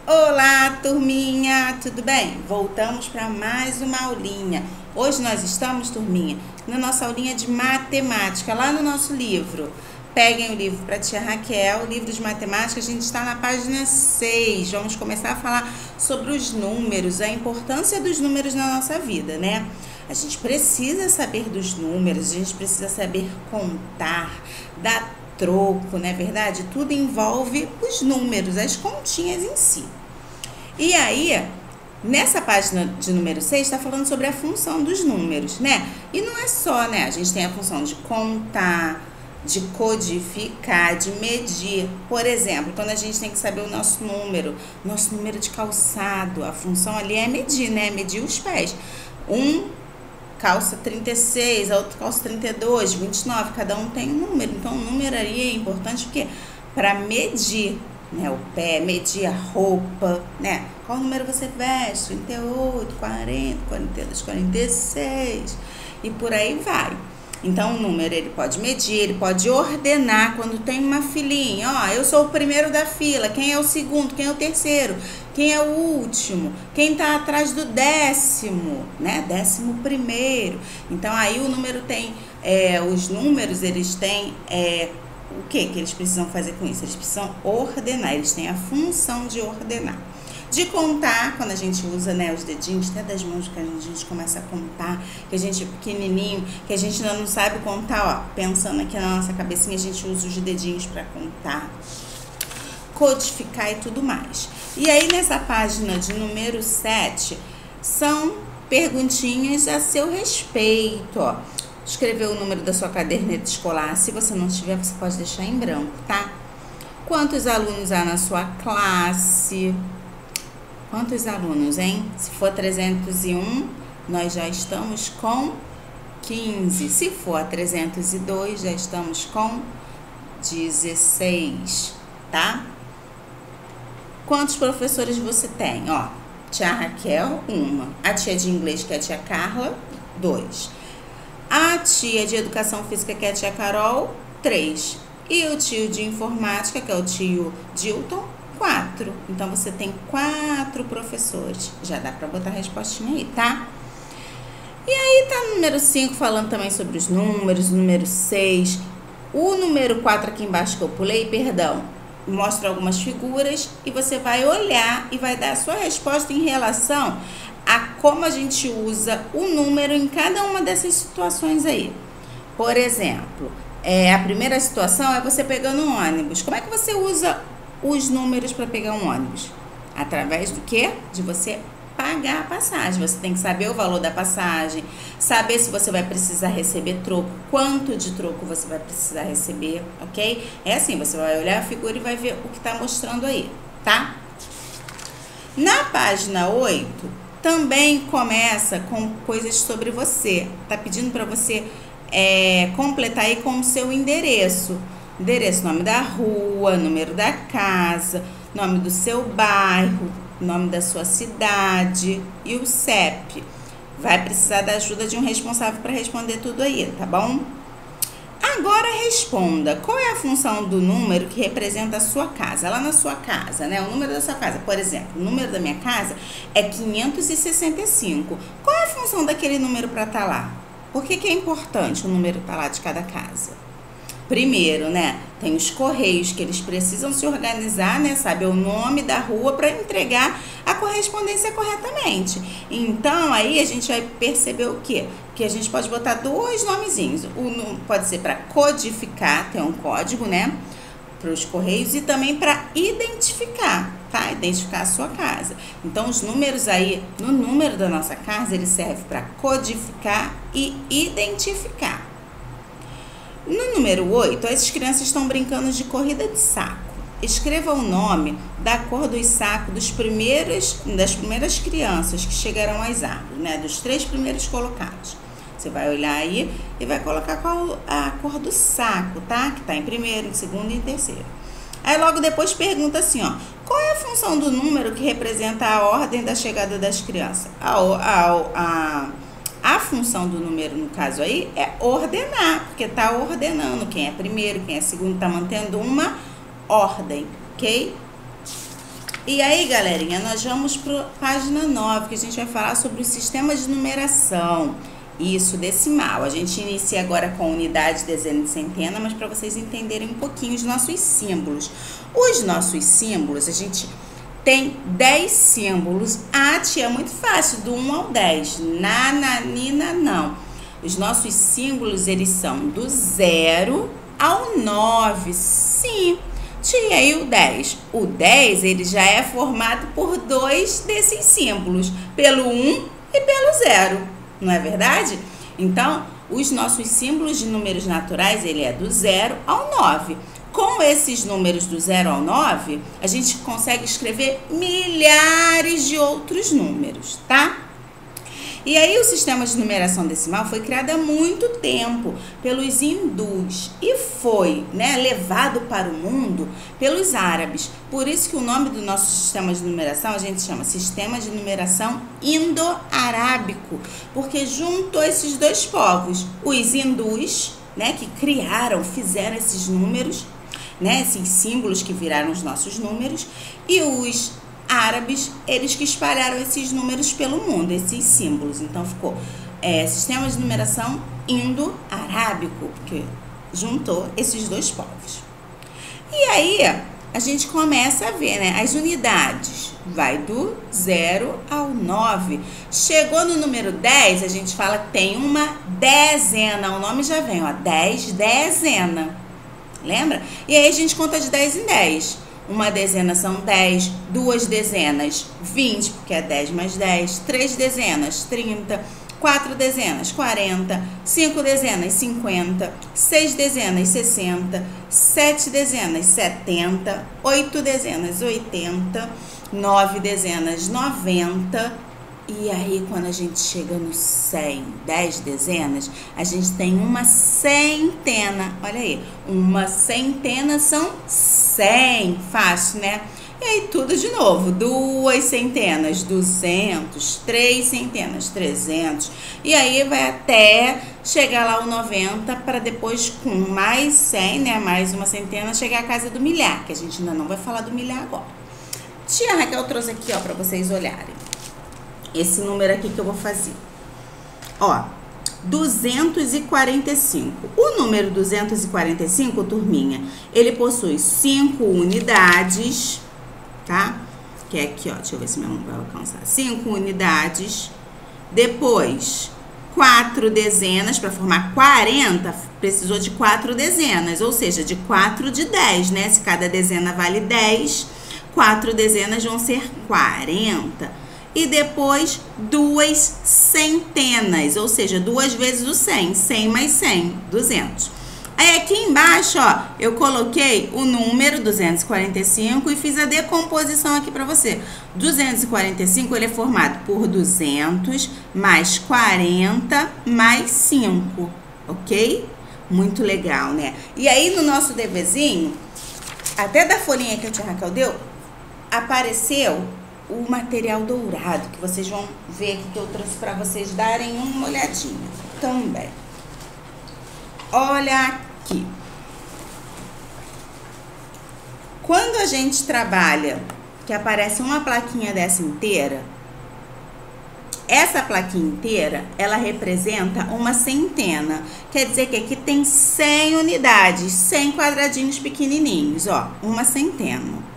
Olá, turminha, tudo bem? Voltamos para mais uma aulinha. Hoje nós estamos, turminha, na nossa aulinha de matemática, lá no nosso livro. Peguem o livro para a tia Raquel, o livro de matemática, a gente está na página 6. Vamos começar a falar sobre os números, a importância dos números na nossa vida, né? A gente precisa saber dos números, a gente precisa saber contar, dar troco, não é verdade? Tudo envolve os números, as continhas em si. E aí, nessa página de número 6, está falando sobre a função dos números, né? E não é só, né? A gente tem a função de contar, de codificar, de medir. Por exemplo, quando a gente tem que saber o nosso número de calçado, a função ali é medir, né? Medir os pés. Um calça 36, a outra calça 32, 29, cada um tem um número. Então, o número aí é importante porque para medir, né, o pé, medir a roupa, né? Qual número você veste? 38, 40, 42, 46 e por aí vai. Então, o número ele pode medir, ele pode ordenar quando tem uma filinha. Ó, eu sou o primeiro da fila, quem é o segundo, quem é o terceiro, quem é o último, quem tá atrás do décimo, né? 11º. Então, aí o número tem, os números, eles têm, o que eles precisam fazer com isso? Eles precisam ordenar, eles têm a função de ordenar. De contar, quando a gente usa, né, os dedinhos, até das mãos, que a gente começa a contar, que a gente é pequenininho, que a gente ainda não sabe contar, ó, pensando aqui na nossa cabecinha, a gente usa os dedinhos para contar, codificar e tudo mais. E aí, nessa página de número 7, são perguntinhas a seu respeito, ó. Escrever o número da sua caderneta escolar, se você não tiver, você pode deixar em branco, tá? Quantos alunos há na sua classe? Quantos alunos, hein? Se for 301, nós já estamos com 15. Se for 302, já estamos com 16, tá? Quantos professores você tem? Ó, tia Raquel, 1. A tia de inglês, que é a tia Carla, 2. A tia de educação física, que é a tia Carol, 3. E o tio de informática, que é o tio Dilton, 4. Então, você tem 4 professores. Já dá para botar a respostinha aí, tá? E aí, tá no número 5, falando também sobre os números, número 6. O número 4 aqui embaixo que eu pulei, perdão, mostra algumas figuras e você vai olhar e vai dar a sua resposta em relação a como a gente usa o número em cada uma dessas situações aí. Por exemplo, a primeira situação é você pegando um ônibus. Como é que você usa os números para pegar um ônibus? Através do quê? De você pagar a passagem. Você tem que saber o valor da passagem, saber se você vai precisar receber troco, quanto de troco você vai precisar receber, ok? É assim, você vai olhar a figura e vai ver o que está mostrando aí, tá? Na página 8, também começa com coisas sobre você. Tá pedindo para você completar aí com o seu endereço. Endereço, nome da rua, número da casa, nome do seu bairro, nome da sua cidade e o CEP. Vai precisar da ajuda de um responsável para responder tudo aí, tá bom? Agora responda, qual é a função do número que representa a sua casa? Lá na sua casa, né? O número da sua casa, por exemplo, o número da minha casa é 565. Qual é a função daquele número para estar lá? Por que é importante o número estar lá de cada casa? Primeiro, né, tem os correios que eles precisam se organizar, né, saber o nome da rua para entregar a correspondência corretamente. Então, aí a gente vai perceber o quê? Que a gente pode botar 2 nomezinhos. Pode ser para codificar, tem um código, né, para os correios e também para identificar, tá? Identificar a sua casa. Então, os números aí, no número da nossa casa, ele serve para codificar e identificar. No número 8, as crianças estão brincando de corrida de saco. Escreva o nome da cor dos sacos das primeiras crianças que chegarão às árvores, né? Dos 3 primeiros colocados. Você vai olhar aí e vai colocar qual a cor do saco, tá? Que tá em primeiro, em segundo e em terceiro. Aí logo depois pergunta assim, ó. Qual é a função do número que representa a ordem da chegada das crianças? A função do número, no caso aí, é ordenar, porque está ordenando quem é primeiro, quem é segundo, está mantendo uma ordem, ok? E aí, galerinha, nós vamos para a página 9, que a gente vai falar sobre o sistema de numeração. Isso, decimal. A gente inicia agora com unidade, dezena e centena, mas para vocês entenderem um pouquinho os nossos símbolos. Os nossos símbolos, a gente tem 10 símbolos. Tia, é muito fácil, do 1 ao 10. Nananina, não. Os nossos símbolos, eles são do 0 ao 9. Sim. Tia, aí o 10. O 10, ele já é formado por dois desses símbolos, pelo 1 e pelo 0. Não é verdade? Então, os nossos símbolos de números naturais, ele é do 0 ao 9. Com esses números do 0 ao 9, a gente consegue escrever milhares de outros números, tá? E aí o sistema de numeração decimal foi criado há muito tempo pelos hindus e foi, levado para o mundo pelos árabes. Por isso que o nome do nosso sistema de numeração a gente chama Sistema de Numeração Indo-Arábico, porque juntou esses dois povos, os hindus, que fizeram esses números, esses símbolos que viraram os nossos números, e os árabes, eles que espalharam esses números pelo mundo, esses símbolos. Então ficou sistema de numeração indo-arábico, porque juntou esses dois povos. E aí a gente começa a ver, as unidades. Vai do 0 ao 9. Chegou no número 10, a gente fala que tem uma dezena. O nome já vem, 10, dezena. Lembra? E aí a gente conta de 10 em 10. Uma dezena são 10, duas dezenas, 20, porque é 10 mais 10, 3 dezenas, 30, 4 dezenas, 40, 5 dezenas, 50, 6 dezenas, 60, 7 dezenas, 70, 8 dezenas, 80, 9 dezenas, 90. E aí, quando a gente chega no 100, 10 dezenas, a gente tem uma centena. Olha aí, uma centena são 100. Fácil, né? E aí, tudo de novo. 2 centenas, 200. 3 centenas, 300. E aí, vai até chegar lá o 90, para depois, com mais 100, mais uma centena, chegar à casa do milhar, que a gente ainda não vai falar do milhar agora. Tia Raquel trouxe aqui, para vocês olharem. Esse número aqui que eu vou fazer. 245. O número 245, turminha, ele possui 5 unidades, tá? Que é aqui, deixa eu ver se minha mão vai alcançar. 5 unidades. Depois, 4 dezenas. Para formar 40, precisou de 4 dezenas, ou seja, de 4 de 10, Se cada dezena vale 10, 4 dezenas vão ser 40. E depois 2 centenas, ou seja, 2 vezes o 100, 100 mais 100, 200. Aí aqui embaixo, eu coloquei o número 245 e fiz a decomposição aqui para você. 245, ele é formado por 200 mais 40 mais 5, ok? Muito legal, E aí no nosso deverzinho, até da folhinha que a tia Raquel deu, apareceu o material dourado, que vocês vão ver aqui que eu trouxe para vocês darem uma olhadinha também. Olha aqui. Quando a gente trabalha, que aparece uma plaquinha dessa inteira, essa plaquinha inteira, ela representa uma centena. Quer dizer que aqui tem 100 unidades, 100 quadradinhos pequenininhos, uma centena.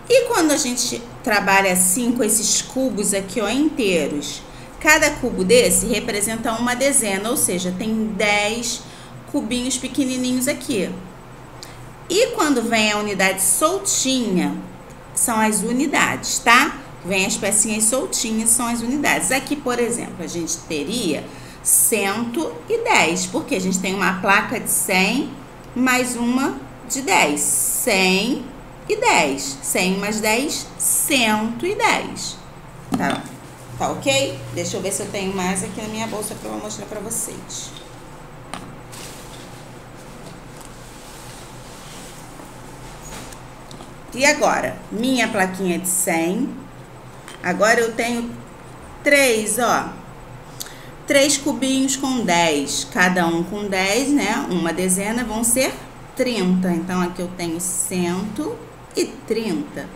E quando a gente trabalha assim com esses cubos aqui, inteiros, cada cubo desse representa uma dezena, ou seja, tem 10 cubinhos pequenininhos aqui. E quando vem a unidade soltinha, são as unidades, tá? Vem as pecinhas soltinhas, são as unidades. Aqui, por exemplo, a gente teria 110, porque a gente tem uma placa de 100 mais uma de 10. 100 e 10. 100 mais 10, 110. Tá ok? Deixa eu ver se eu tenho mais aqui na minha bolsa para eu mostrar para vocês. E agora, minha plaquinha de 100. Agora eu tenho 3, 3 cubinhos com 10. Cada um com 10, Uma dezena vão ser 30. Então, aqui eu tenho 130.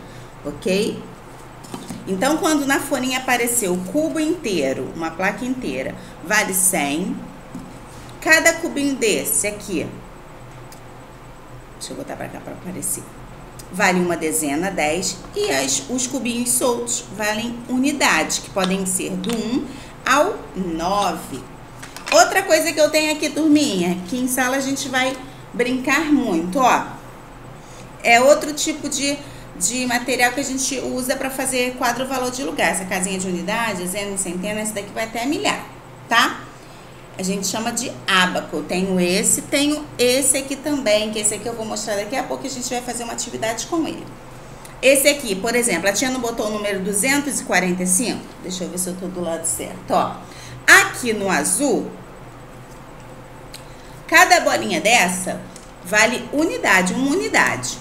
ok? Então, quando na folhinha apareceu o cubo inteiro, uma placa inteira, vale 100. Cada cubinho desse aqui, deixa eu botar pra cá pra aparecer, vale uma dezena, 10. E os cubinhos soltos valem unidades, que podem ser do 1 ao 9. Outra coisa que eu tenho aqui, turminha, que em sala a gente vai brincar muito, ó. É outro tipo de material que a gente usa para fazer quadro valor de lugar. Essa casinha de unidade, dezena, centena, essa daqui vai até milhar, tá? A gente chama de ábaco. Eu tenho esse aqui também, que esse aqui eu vou mostrar daqui a pouco, a gente vai fazer uma atividade com ele. Esse aqui, por exemplo, a tia não botou o número 245? Deixa eu ver se eu tô do lado certo, ó. Aqui no azul, cada bolinha dessa vale unidade, uma unidade.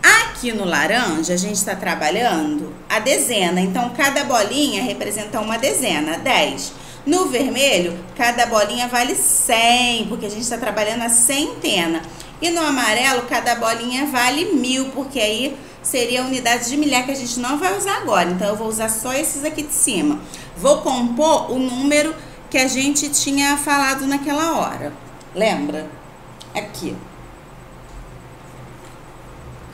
Aqui no laranja, a gente está trabalhando a dezena. Então, cada bolinha representa uma dezena, 10. No vermelho, cada bolinha vale 100, porque a gente está trabalhando a centena. E no amarelo, cada bolinha vale 1000, porque aí seria a unidade de milhar, que a gente não vai usar agora. Então, eu vou usar só esses aqui de cima. Vou compor o número que a gente tinha falado naquela hora. Lembra? Aqui.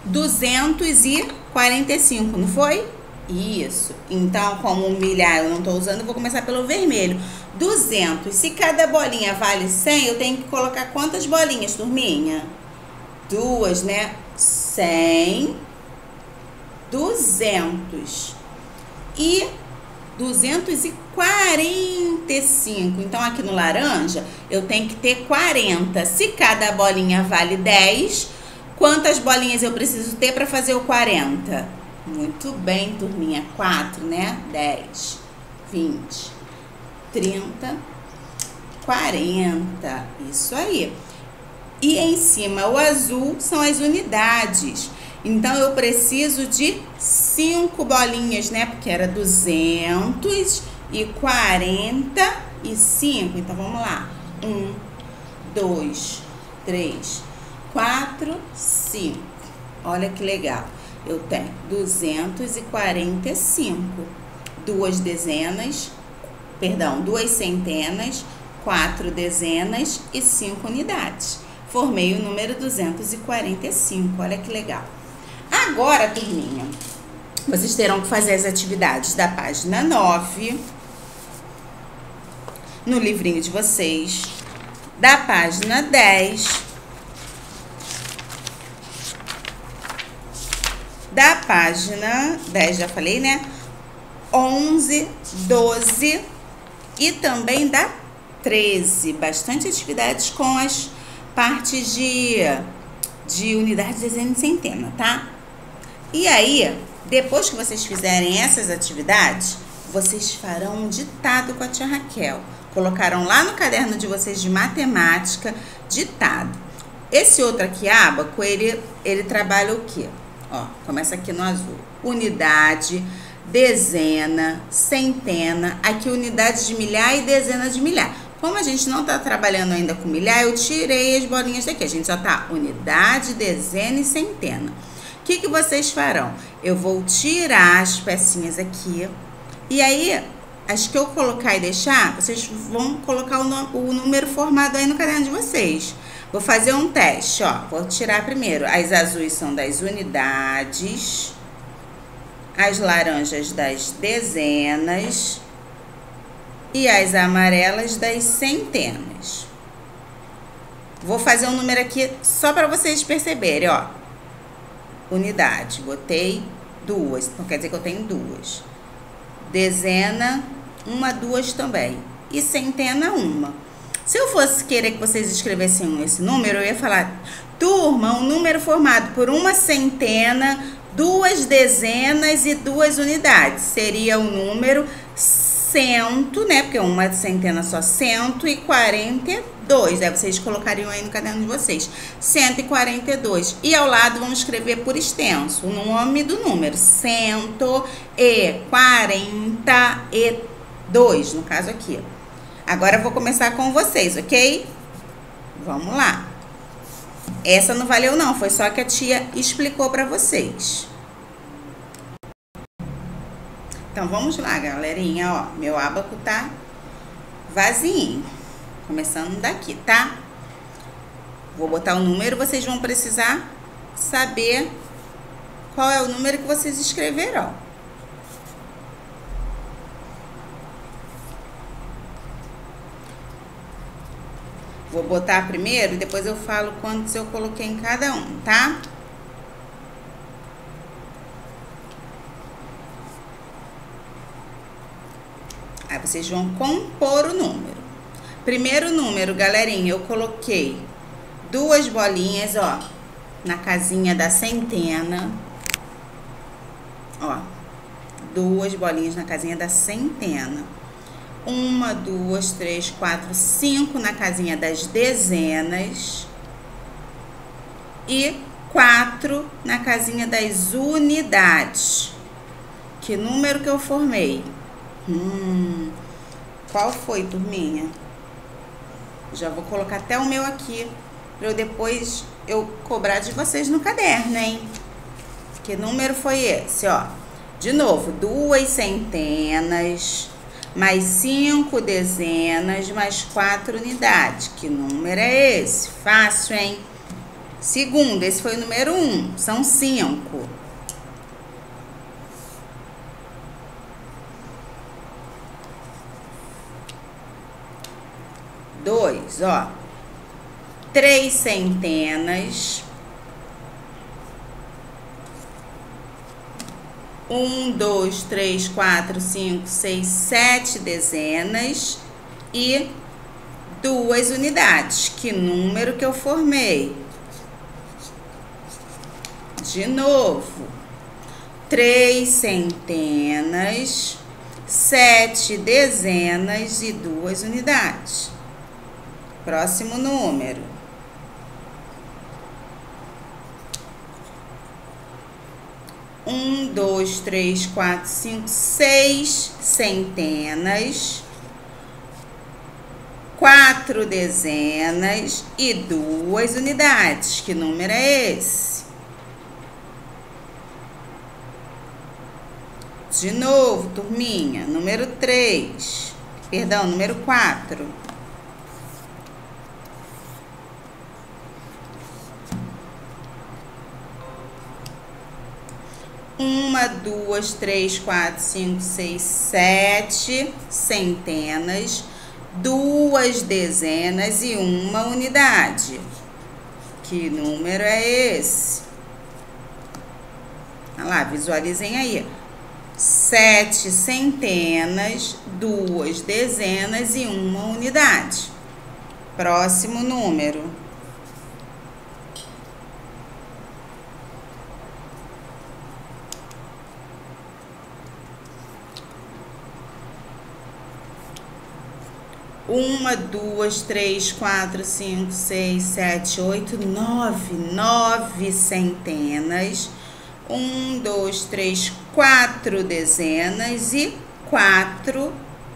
245, não foi? Isso. Então, como o milhar eu não estou usando, eu vou começar pelo vermelho. 200. Se cada bolinha vale 100, eu tenho que colocar quantas bolinhas, turminha? 2, né? 100, 200 e 245. Então, aqui no laranja, eu tenho que ter 40. Se cada bolinha vale 10, quantas bolinhas eu preciso ter para fazer o 40? Muito bem, turminha. 4, né? 10, 20, 30, 40. Isso aí. E em cima, o azul são as unidades. Então, eu preciso de 5 bolinhas, né? Porque era 245. Então, vamos lá. 1, 2, 3, 4, 5. Olha que legal. Eu tenho 245. Duas centenas, 4 dezenas e 5 unidades. Formei o número 245. Olha que legal. Agora, turminha, vocês terão que fazer as atividades da página 9 no livrinho de vocês, da página 10, da página 10, já falei, né? 11, 12 e também da 13. Bastante atividades com as partes de unidade, dezena e centena, tá? E aí, depois que vocês fizerem essas atividades, vocês farão um ditado com a tia Raquel. Colocarão lá no caderno de vocês de matemática, ditado. Esse outro aqui, ábaco, ele trabalha o quê? Ó, começa aqui no azul. Unidade, dezena, centena. Aqui unidade de milhar e dezena de milhar. Como a gente não tá trabalhando ainda com milhar, eu tirei as bolinhas daqui. A gente só tá unidade, dezena e centena. O que vocês farão? Eu vou tirar as pecinhas aqui. E aí, as que eu colocar e deixar, vocês vão colocar o número formado aí no caderno de vocês. Vou fazer um teste, ó. Vou tirar primeiro. As azuis são das unidades. As laranjas das dezenas. E as amarelas das centenas. Vou fazer um número aqui só para vocês perceberem, ó. Unidade, botei 2, então quer dizer que eu tenho 2. Dezena, 1, 2 também. E centena, 1. Se eu fosse querer que vocês escrevessem esse número, eu ia falar, turma, um número formado por uma centena, 2 dezenas e 2 unidades. Seria o número 100, né? Porque uma centena só, 142. Aí vocês colocariam aí no caderno de vocês. 142. E ao lado vamos escrever por extenso o nome do número. 142, no caso aqui. Agora eu vou começar com vocês, ok? Vamos lá. Essa não valeu não, foi só que a tia explicou para vocês. Então, vamos lá, galerinha, ó. Meu ábaco tá vazinho. Começando daqui, tá? Vou botar o número, vocês vão precisar saber qual é o número que vocês escreverão. Vou botar primeiro e depois eu falo quantos eu coloquei em cada um, tá? Aí vocês vão compor o número. Primeiro número, galerinha, eu coloquei 2 bolinhas, ó, na casinha da centena. Ó, 2 bolinhas na casinha da centena. 1, 2, 3, 4, 5 na casinha das dezenas. E 4 na casinha das unidades. Que número que eu formei? Qual foi, turminha? Já vou colocar até o meu aqui, para eu depois cobrar de vocês no caderno, hein? Que número foi esse, ó? De novo, 2 centenas, mais 5 dezenas, mais 4 unidades. Que número é esse? Fácil, hein? Segundo, esse foi o número 1, são 5. Dois, ó, 3 centenas, 1, 2, 3, 4, 5, 6, 7 dezenas e 2 unidades. Que número que eu formei? De novo, 3 centenas, 7 dezenas e 2 unidades. Próximo número. 1, 2, 3, 4, 5, 6 centenas, 4 dezenas e 2 unidades. Que número é esse? De novo, turminha, número 3. Perdão, número 4. 1, 2, 3, 4, 5, 6, 7 centenas, 2 dezenas e 1 unidade. Que número é esse? Olha lá, visualizem aí. 7 centenas, 2 dezenas e 1 unidade. Próximo número. 1, 2, 3, 4, 5, 6, 7, 8, 9 centenas, 1, 2, 3, 4 dezenas e 4,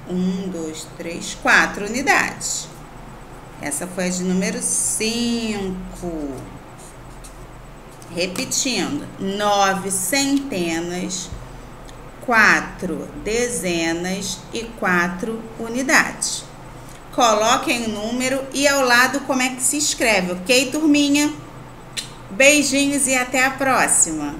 1, 2, 3, 4 unidades. Essa foi a de número 5. Repetindo, 9 centenas, 4 dezenas e 4 unidades. Coloquem o número e ao lado como é que se escreve, ok, turminha? Beijinhos e até a próxima!